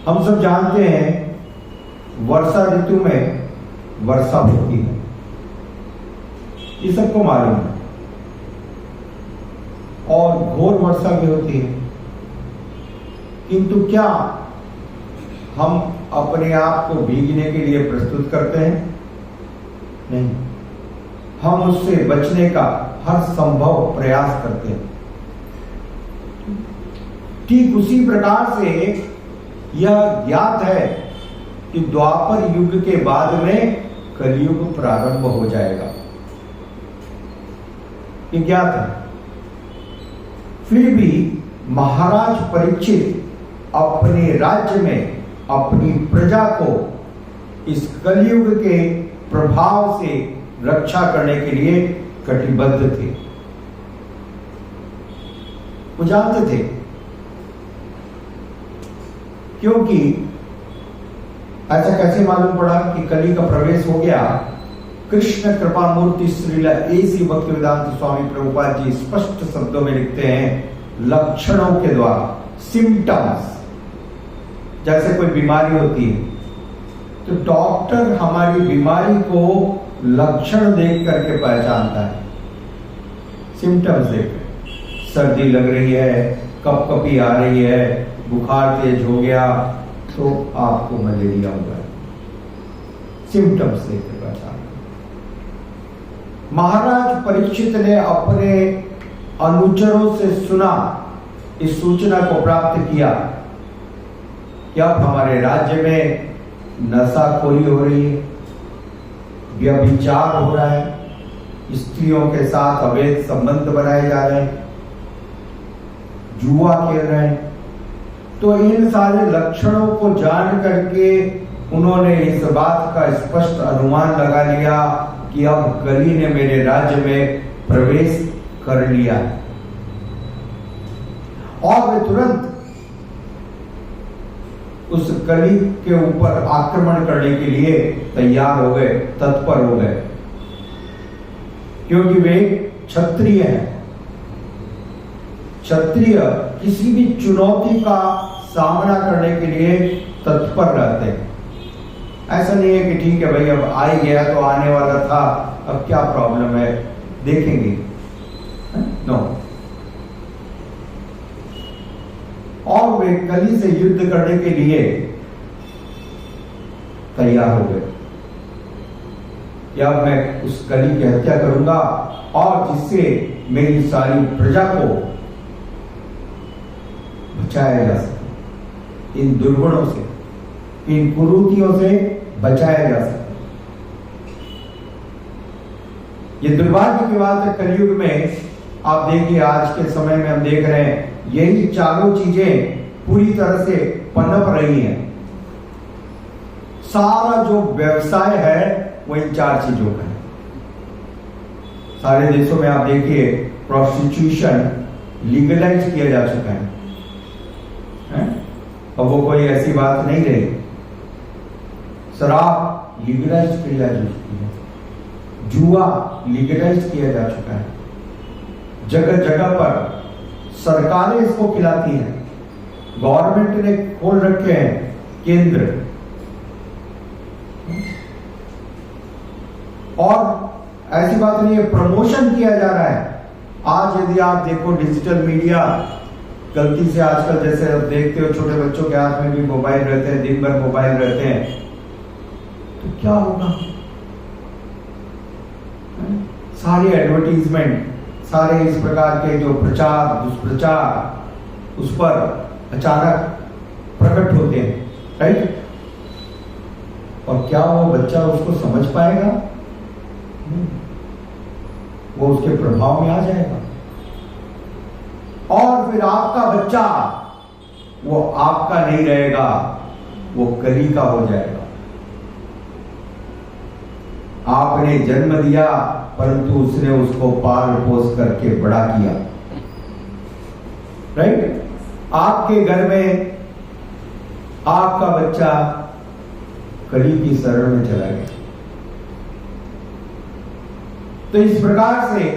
हम सब जानते हैं वर्षा ऋतु में वर्षा होती है, ये सबको मालूम है, और घोर वर्षा भी होती है। किंतु क्या हम अपने आप को भीगने के लिए प्रस्तुत करते हैं? नहीं, हम उससे बचने का हर संभव प्रयास करते हैं। ठीक उसी प्रकार से यह ज्ञात है कि द्वापर युग के बाद में कलयुग प्रारंभ हो जाएगा, ये ज्ञात है। फिर भी महाराज परीक्षित अपने राज्य में अपनी प्रजा को इस कलयुग के प्रभाव से रक्षा करने के लिए कटिबद्ध थे। वो जानते थे, क्योंकि ऐसा कैसे मालूम पड़ा कि कली का प्रवेश हो गया? कृष्ण कृपा मूर्ति श्रील एसी भक्तिवेदांत स्वामी प्रभुपाद जी स्पष्ट शब्दों में लिखते हैं, लक्षणों के द्वारा, सिम्टम्स। जैसे कोई बीमारी होती है तो डॉक्टर हमारी बीमारी को लक्षण देख करके पहचानता है, सिम्टम्स देख। सर्दी लग रही है, कपकपी आ रही है, बुखार तेज हो गया तो आपको मलेरिया हुआ है, सिम्टम्स देख कर पहचान। महाराज परीक्षित ने अपने अनुचरों से सुना, इस सूचना को प्राप्त किया कि अब हमारे राज्य में नशाखोरी हो रही है, व्यभिचार हो रहा है, स्त्रियों के साथ अवैध संबंध बनाए जा रहे हैं, जुआ खेल रहे हैं। तो इन सारे लक्षणों को जान करके उन्होंने इस बात का स्पष्ट अनुमान लगा लिया कि अब कली ने मेरे राज्य में प्रवेश कर लिया है, और वे तुरंत उस कली के ऊपर आक्रमण करने के लिए तैयार हो गए, तत्पर हो गए, क्योंकि वे क्षत्रिय हैं। क्षत्रिय किसी भी चुनौती का सामना करने के लिए तत्पर रहते हैं। ऐसा नहीं है कि ठीक है भाई अब आ ही गया तो आने वाला था, अब क्या प्रॉब्लम है, देखेंगे, नो। और वे कली से युद्ध करने के लिए तैयार हो गए कि अब मैं उस कली की हत्या करूंगा और जिससे मेरी सारी प्रजा को बचाया जा सके, इन दुर्गुणों से, इन कुरीतियों से बचाया जा सके। ये दुर्भाग्य की बात है, कलयुग में आप देखिए, आज के समय में हम देख रहे हैं यही चारों चीजें पूरी तरह से पनप रही हैं। सारा जो व्यवसाय है वो इन चार चीजों का है। सारे देशों में आप देखिए प्रोस्टिट्यूशन लीगलाइज किया जा चुका है, अब वो कोई ऐसी बात नहीं रही। शराब लीगलाइज किया जा चुकी है, जुआ लीगलाइज किया जा चुका है, जगह जगह पर सरकारें इसको खिलाती हैं, गवर्नमेंट ने खोल रखे हैं केंद्र, और ऐसी बात नहीं है, प्रमोशन किया जा रहा है। आज यदि आप देखो डिजिटल मीडिया, गलती से आजकल जैसे आप देखते हो छोटे बच्चों के हाथ में भी मोबाइल रहते हैं, दिन भर मोबाइल रहते हैं, तो क्या होगा? सारी एडवर्टीजमेंट, सारे इस प्रकार के जो प्रचार दुष्प्रचार उस पर अचानक प्रकट होते हैं, राइट? और क्या वो बच्चा उसको समझ पाएगा? वो उसके प्रभाव में आ जाएगा, और फिर आपका बच्चा वो आपका नहीं रहेगा, वो कली का हो जाएगा। आपने जन्म दिया परंतु उसने उसको पाल पोस करके बड़ा किया, राइट? आपके घर में आपका बच्चा कली की शरण में चला गया। तो इस प्रकार से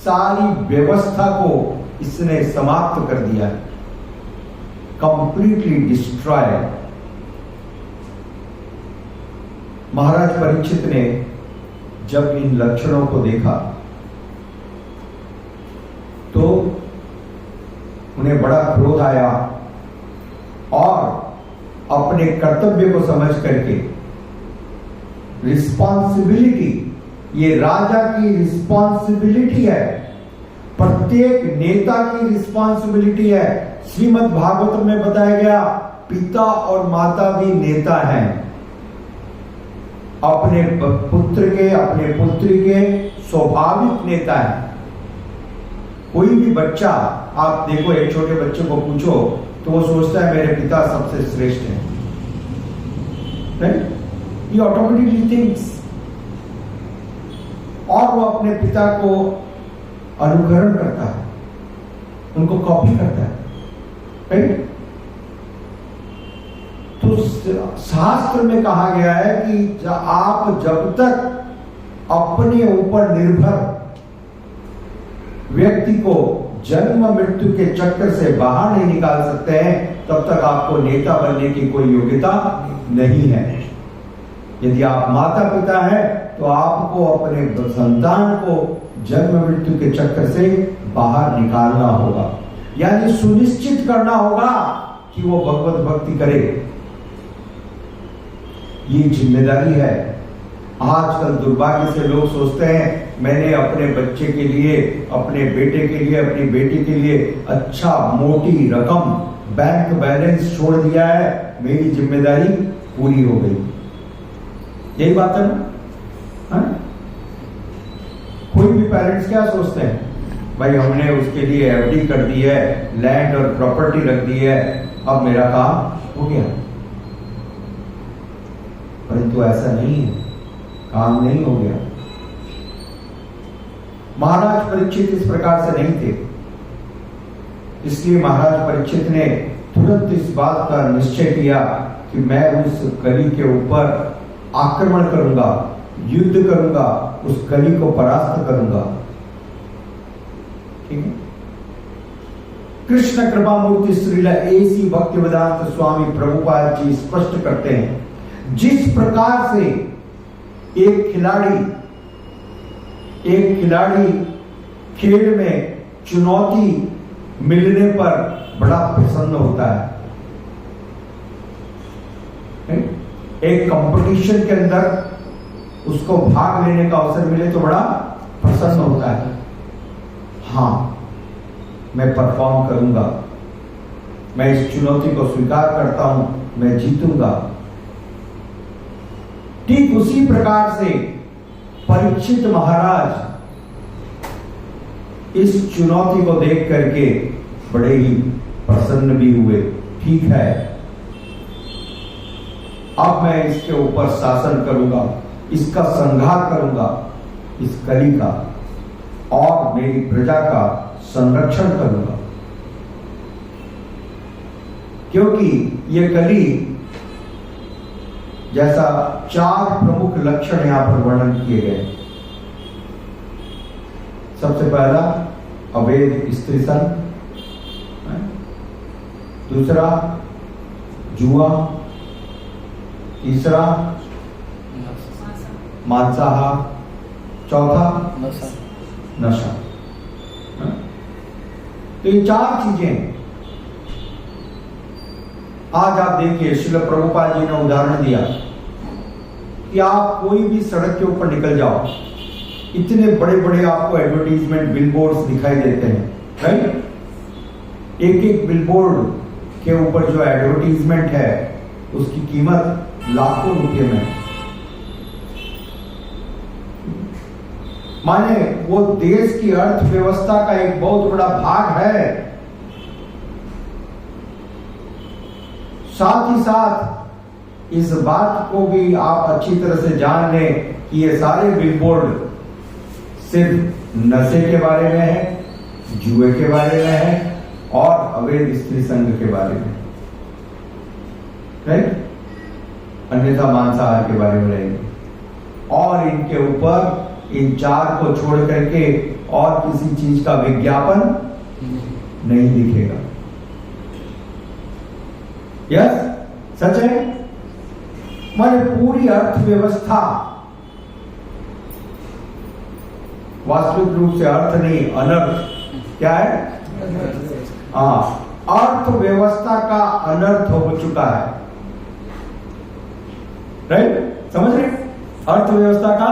सारी व्यवस्था को इसने समाप्त कर दिया, कंप्लीटली डिस्ट्रॉय महाराज परीक्षित ने जब इन लक्षणों को देखा तो उन्हें बड़ा क्रोध आया और अपने कर्तव्य को समझ करके रिस्पॉन्सिबिलिटी, ये राजा की रिस्पॉन्सिबिलिटी है, प्रत्येक नेता की रिस्पॉन्सिबिलिटी है। श्रीमद् भागवत में बताया गया पिता और माता भी नेता हैं, अपने पुत्र के, अपने पुत्री के स्वाभाविक नेता हैं। कोई भी बच्चा, आप देखो एक छोटे बच्चे को पूछो तो वो सोचता है मेरे पिता सबसे श्रेष्ठ हैं, राइट? He automatically thinks, और वो अपने पिता को अनुकरण करता है, उनको कॉपी करता है, राइट? तो शास्त्र में कहा गया है कि आप जब तक अपने ऊपर निर्भर व्यक्ति को जन्म मृत्यु के चक्कर से बाहर नहीं निकाल सकते हैं, तब तक आपको नेता बनने की कोई योग्यता नहीं है। यदि आप माता पिता हैं तो आपको अपने संतान को जन्म मृत्यु के चक्कर से बाहर निकालना होगा, यानी सुनिश्चित करना होगा कि वो भगवत भक्ति करे। ये जिम्मेदारी है। आजकल दुर्भाग्य से लोग सोचते हैं मैंने अपने बच्चे के लिए, अपने बेटे के लिए, अपनी बेटी के लिए अच्छा मोटी रकम बैंक बैलेंस छोड़ दिया है, मेरी जिम्मेदारी पूरी हो गई। यही बात है ना? कोई भी पेरेंट्स क्या सोचते हैं, भाई हमने उसके लिए एफडी कर दी है, लैंड और प्रॉपर्टी रख दी है, अब मेरा काम हो गया। परंतु ऐसा नहीं है, काम नहीं हो गया। महाराज परीक्षित इस प्रकार से नहीं थे, इसलिए महाराज परीक्षित ने तुरंत इस बात का निश्चय किया कि मैं उस कली के ऊपर आक्रमण करूंगा, युद्ध करूंगा, उस कली को परास्त करूंगा। ठीक है? कृष्ण कृपा मूर्ति श्रील एसी भक्तिवेदांत स्वामी प्रभुपाद जी स्पष्ट करते हैं, जिस प्रकार से एक खिलाड़ी खेल में चुनौती मिलने पर बड़ा प्रसन्न होता है, एक कंपटीशन के अंदर उसको भाग लेने का अवसर मिले तो बड़ा प्रसन्न होता है। हाँ, मैं परफॉर्म करूंगा, मैं इस चुनौती को स्वीकार करता हूं, मैं जीतूंगा। ठीक उसी प्रकार से परीक्षित महाराज इस चुनौती को देख करके बड़े ही प्रसन्न भी हुए। ठीक है, अब मैं इसके ऊपर शासन करूंगा, इसका संहार करूंगा, इस कली का, और मेरी प्रजा का संरक्षण करूंगा। क्योंकि ये कली, जैसा 4 प्रमुख लक्षण यहां पर वर्णन किए गए। सबसे पहला अवैध स्त्री संग, दूसरा जुआ, तीसरा मांसाहार, चौथा नशा। तो ये 4 चीजें आज आप देखिए, श्रील प्रभुपाद जी ने उदाहरण दिया कि आप कोई भी सड़क के ऊपर निकल जाओ, इतने बड़े बड़े आपको एडवर्टीजमेंट बिलबोर्ड्स दिखाई देते हैं, राइट? एक एक बिलबोर्ड के ऊपर जो एडवर्टीजमेंट है उसकी कीमत लाखों रुपए में। माने वो देश की अर्थव्यवस्था का एक बहुत बड़ा भाग है। साथ ही साथ इस बात को भी आप अच्छी तरह से जान लें कि ये सारे बिलबोर्ड सिर्फ नशे के बारे में है, जुए के बारे में है और अवैध स्त्री संघ के बारे में, राइट? अन्यथा मांसाहार के बारे में रहेंगे। और इनके ऊपर इन 4 को छोड़ करके और किसी चीज का विज्ञापन नहीं दिखेगा। यस, सच है। माने पूरी अर्थव्यवस्था, वास्तविक रूप से अर्थ नहीं, अनर्थ क्या है? हाँ, अर्थव्यवस्था का अनर्थ हो चुका है। राइट, समझ रहे? अर्थव्यवस्था का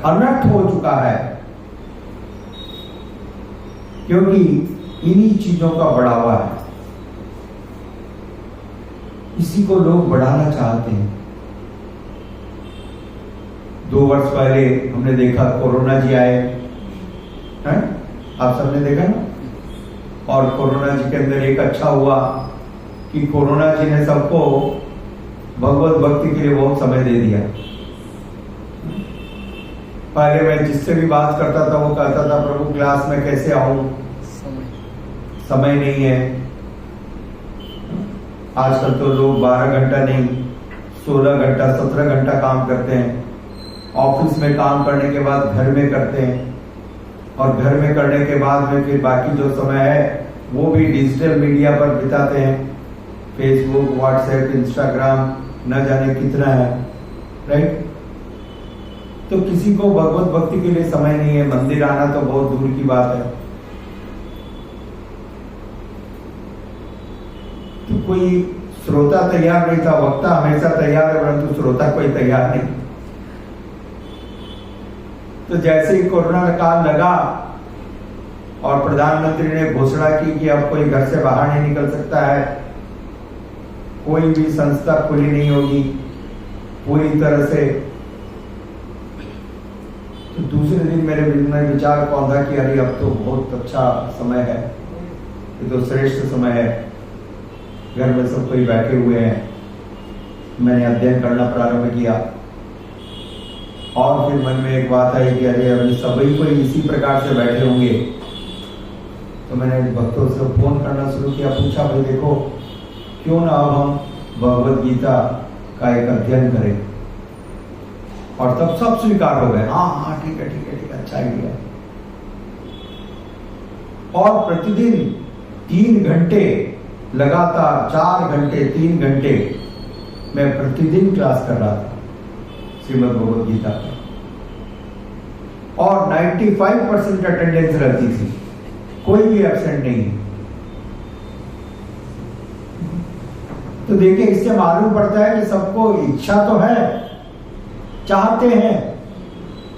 अनर्थ हो चुका है, क्योंकि इन्हीं चीजों का बढ़ावा है। इसी को लोग बढ़ाना चाहते हैं। 2 वर्ष पहले हमने देखा कोरोना जी आए हैं, आप सबने देखा ना। और कोरोना जी के अंदर एक अच्छा हुआ कि कोरोना जी ने सबको भगवत भक्ति के लिए बहुत समय दे दिया। पहले मैं जिससे भी बात करता था वो कहता था प्रभु क्लास में कैसे आऊं, समय नहीं है। आजकल तो लोग 12 घंटा नहीं 16 घंटा 17 घंटा काम करते हैं। ऑफिस में काम करने के बाद घर में करते हैं, और घर में करने के बाद में फिर बाकी जो समय है वो भी डिजिटल मीडिया पर बिताते हैं। फेसबुक, व्हाट्सएप, इंस्टाग्राम, न जाने कितना है। राइट, तो किसी को भगवत भक्ति के लिए समय नहीं है। मंदिर आना तो बहुत दूर की बात है। तो कोई श्रोता तैयार नहीं था। वक्ता हमेशा तैयार है, परंतु श्रोता कोई तैयार नहीं। तो जैसे ही कोरोना काल लगा और प्रधानमंत्री ने घोषणा की कि अब कोई घर से बाहर नहीं निकल सकता है, कोई भी संस्था खुली नहीं होगी पूरी तरह से, तो दूसरे दिन मेरे में विचार पौधा कि अरे अब तो बहुत अच्छा समय है, ये तो श्रेष्ठ समय है। घर में सब कोई बैठे हुए हैं। मैंने अध्ययन करना प्रारंभ किया, और फिर मन में एक बात आई कि अरे अभी सभी कोई इसी प्रकार से बैठे होंगे। तो मैंने भक्तों से फोन करना शुरू किया, पूछा भाई देखो क्यों ना अब हम भगवत गीता का एक अध्ययन करें। और तब सब स्वीकार हो गए, हाँ हाँ ठीक है ठीक है ठीक है, अच्छा आइडिया। और प्रतिदिन 3 घंटे लगातार 4 घंटे 3 घंटे मैं प्रतिदिन क्लास कर रहा था श्रीमद् भगवद गीता का, और 95% अटेंडेंस रहती थी, कोई भी एब्सेंट नहीं। तो देखिए, इससे मालूम पड़ता है कि सबको इच्छा तो है, चाहते हैं,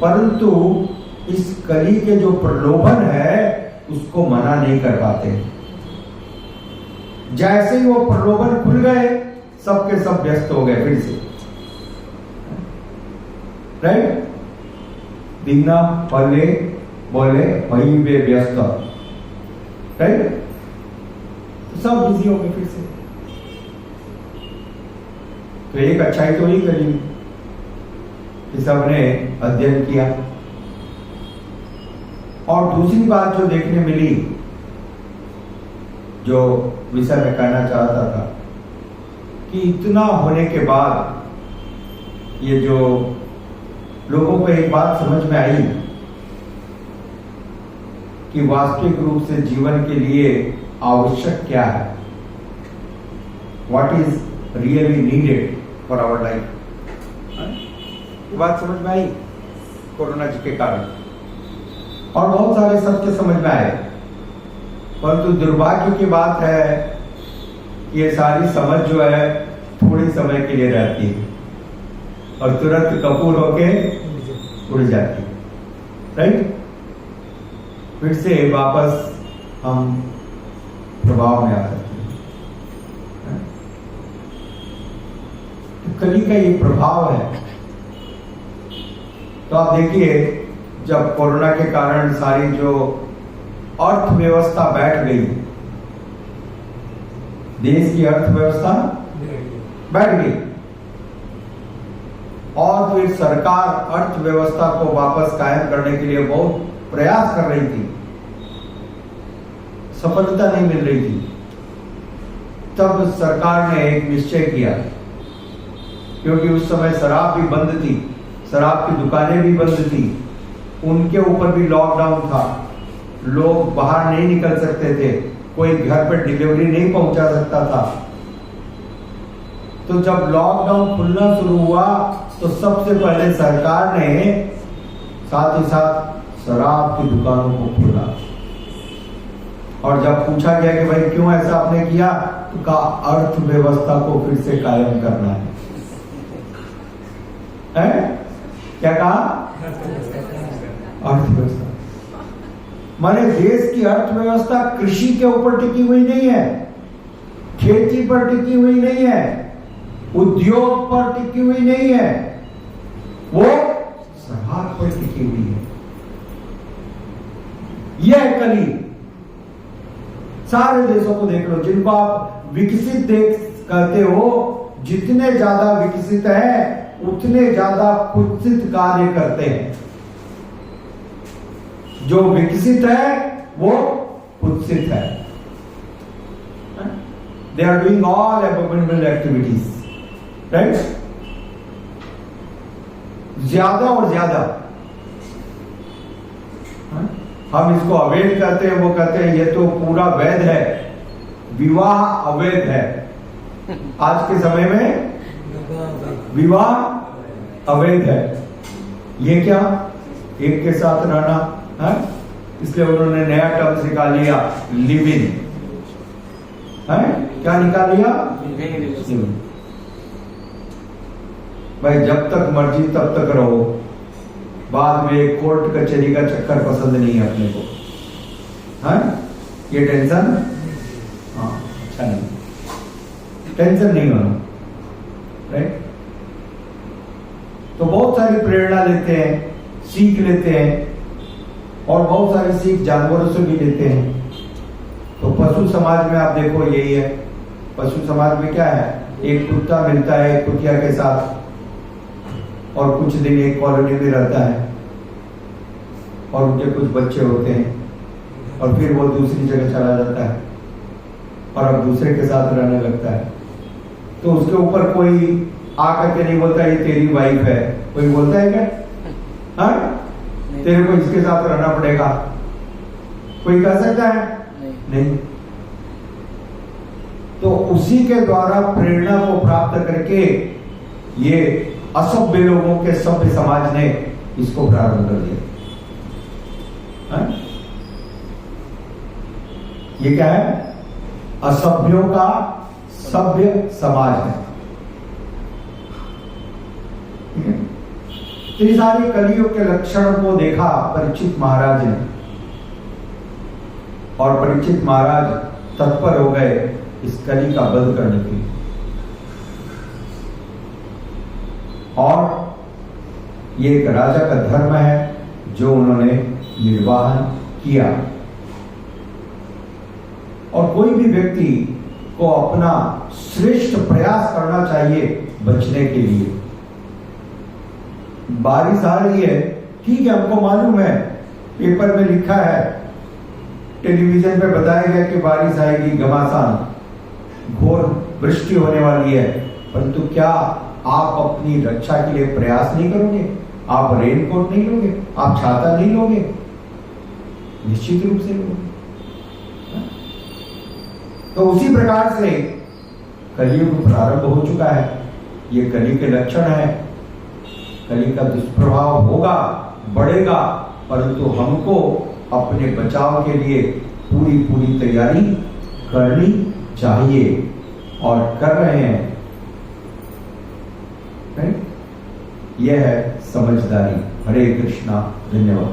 परंतु इस कली के जो प्रलोभन है उसको मना नहीं कर पाते। जैसे ही वो प्रलोभन खुल गए, सबके सब व्यस्त हो गए फिर से। राइट, बिना पले बोले वहीं वे व्यस्त। राइट, तो सब बिजी हो गए फिर से। तो एक अच्छाई तो ही करी कि सबने अध्ययन किया। और दूसरी बात जो देखने मिली, जो विषय में कहना चाहता था, कि इतना होने के बाद ये जो लोगों को एक बात समझ में आई कि वास्तविक रूप से जीवन के लिए आवश्यक क्या है, what is really needed for our life. ये बात समझ में आई कोरोना जी के कारण, और बहुत सारे सत्य समझ में आए। परंतु दुर्भाग्य की बात है कि ये सारी समझ जो है थोड़ी समय के लिए रहती है और तुरंत कपूर होके उड़ जाती है। राइट, फिर से वापस हम प्रभाव में आ सकते हैं। तो कली का ये प्रभाव है। तो आप देखिए, जब कोरोना के कारण सारी जो अर्थव्यवस्था बैठ गई, देश की अर्थव्यवस्था बैठ गई, और फिर सरकार अर्थव्यवस्था को वापस कायम करने के लिए बहुत प्रयास कर रही थी, सफलता नहीं मिल रही थी। तब सरकार ने एक निश्चय किया, क्योंकि उस समय शराब भी बंद थी, शराब की दुकानें भी बंद थी, उनके ऊपर भी लॉकडाउन था, लोग बाहर नहीं निकल सकते थे, कोई घर पर डिलीवरी नहीं पहुंचा सकता था। तो जब लॉकडाउन खुलना शुरू हुआ तो सबसे पहले सरकार ने साथ ही साथ शराब की दुकानों को खोला। और जब पूछा गया कि भाई क्यों ऐसा आपने किया, तो कहा अर्थव्यवस्था को फिर से कायम करना है? क्या कहा? अर्थव्यवस्था माने देश की अर्थव्यवस्था कृषि के ऊपर टिकी हुई नहीं है, खेती पर टिकी हुई नहीं है, उद्योग पर टिकी हुई नहीं है, वो शराब पर टिकी हुई है। यह कली सारे देशों को देख लो जिनको आप विकसित देश कहते हो, जितने ज्यादा विकसित है उतने ज्यादा कुत्सित कार्य करते हैं। जो विकसित है वो कुत्सित है। They are doing all abominable activities, right? ज्यादा और ज्यादा हम इसको अवैध कहते हैं, वो कहते हैं ये तो पूरा वैध है, विवाह अवैध है। आज के समय में विवाह अवैध है। ये क्या? एक के साथ रहना है, इसलिए उन्होंने नया टर्म निकाल लिया, लिव इन। क्या निकाल लिया? भाई जब तक मर्जी तब तक रहो, बाद में कोर्ट कचहरी का चक्कर पसंद नहीं है अपने को। ये टेंशन, हाँ अच्छा नहीं, टेंशन नहीं होना, राइट? तो बहुत सारी प्रेरणा लेते हैं, सीख लेते हैं, और बहुत सारी सीख जानवरों से भी लेते हैं। तो पशु समाज में आप देखो यही है। पशु समाज में क्या है? एक कुत्ता मिलता है एक कुतिया के साथ और कुछ दिन एक कॉलोनी में रहता है और उनके कुछ बच्चे होते हैं और फिर वो दूसरी जगह चला जाता है और अब दूसरे के साथ रहने लगता है। तो उसके ऊपर कोई आकर के नहीं बोलता ये तेरी वाइफ है, कोई बोलता है क्या? हाँ, तेरे को इसके साथ रहना पड़ेगा, कोई कह सकता है? नहीं। तो उसी के द्वारा प्रेरणा को प्राप्त करके ये असभ्य लोगों के सभ्य समाज ने इसको प्रारंभ कर दिया। ये क्या है? असभ्यों का सभ्य समाज है। तो ये सारी कलियुग के लक्षण को देखा परीक्षित महाराज ने, और परीक्षित महाराज तत्पर हो गए इस कली का वध करने के लिए। और ये एक राजा का धर्म है जो उन्होंने निर्वाहन किया। और कोई भी व्यक्ति को अपना श्रेष्ठ प्रयास करना चाहिए बचने के लिए। बारिश आ रही है, ठीक है, हमको मालूम है, पेपर में लिखा है, टेलीविजन पे बताया गया कि बारिश आएगी, घमासान, घोर वृष्टि होने वाली है, परंतु क्या आप अपनी रक्षा के लिए प्रयास नहीं करोगे? आप रेनकोट नहीं लोगे? आप छाता नहीं लोगे? निश्चित रूप से लोगे। तो उसी प्रकार से कलियुग प्रारंभ हो चुका है। ये कली के लक्षण है। कली का दुष्प्रभाव होगा, बढ़ेगा, परंतु हमको अपने बचाव के लिए पूरी तैयारी करनी चाहिए और कर रहे हैं। यह है समझदारी। हरे कृष्णा, धन्यवाद।